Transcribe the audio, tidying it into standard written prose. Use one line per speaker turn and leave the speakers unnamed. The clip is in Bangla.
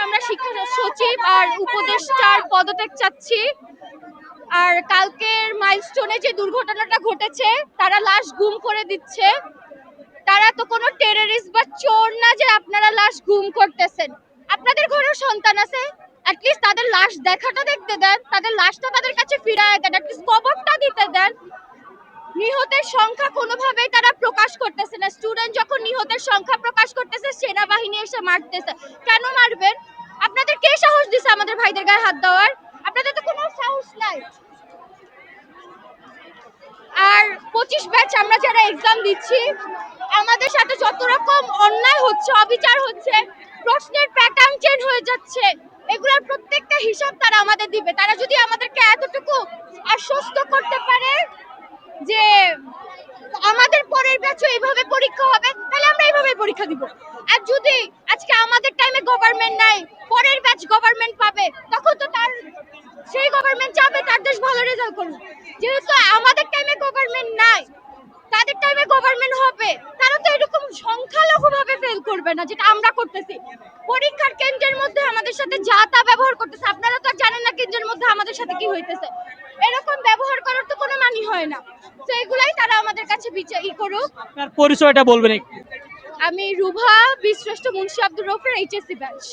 আমরা শিক্ষা সচিব আর উপদেষ্টার পদত্যাগ চাচ্ছি। আর কালকের মাইলস্টোনে যে দুর্ঘটনাটা ঘটেছে, তারা লাশ গুম করে দিচ্ছে। তারা তো কোনো টেররিস্ট বা চোর না যে আপনারা লাশ গুম করতেছেন। আপনাদের ঘরেও সন্তান আছে, অ্যাটলিস্ট তাদের লাশ দেখাটা দেখতে দেন, তাদের লাশটা তাদের কাছে ফিরায় দেন, অ্যাটলিস্ট কবরটা দিতে দেন। নিহতের সংখ্যা কোনোভাবেই তারা প্রকাশ করতেছে না। স্টুডেন্ট যখন নিহতের সংখ্যা প্রকাশ করতেছে, সেনাবাহিনী এসে মারতেছে। কেন মারবেন? আপনাদের কে সাহস দিছে আমাদের ভাইদের গায়ে হাত দেওয়ার? আপনাদের তো কোনো সাহস নাই। আর 25 ব্যাচ আমরা যারা এক্সাম দিচ্ছি, আমাদের সাথে যত রকম অন্যায় হচ্ছে, অবিচার হচ্ছে, প্রশ্নের প্যাটার্ন চেঞ্জ হয়ে যাচ্ছে, এগুলোর প্রত্যেকটা হিসাব তারা আমাদের দিবে। তারা যদি আমাদেরকে এতটুকু আশ্বস্ত করতে পারে যে আমাদের পরের ব্যাচও এইভাবে পরীক্ষা হবে, তাহলে আমরা এইভাবেই পরীক্ষা দিব। আর যদি আজকে আমাদের টাইমে গভর্নমেন্ট নাই, পরের ব্যাচ গভর্নমেন্ট পাবে, তখন তো তার সেই গভর্নমেন্ট চাবে তার দেশ ভালো রেজাল্ট করুক। যেহেতু আমাদের টাইমে গভর্নমেন্ট নাই, তাদের টাইমে গভর্নমেন্ট হবে, তারা তো এরকম সংখ্যালঘুভাবে ফেল করবে না যেটা আমরা করতেছি। পরীক্ষার কেন্দ্রের মধ্যে আমাদের সাথে যা তা ব্যবহার করতেছে। আপনারা তো জানেন না কেন্দ্রের মধ্যে আমাদের সাথে কি হইতেছে। এরকম ব্যবহার করার তো কোনো মানি হয় না। তো এগুলাই তারা আমাদের কাছে করুক।
আপনার পরিচয়টা বলবেন একটু।
আমি রুভা, বীরশ্রেষ্ঠ মুন্সি আব্দুর রউফের এইচএসসি ব্যাচ।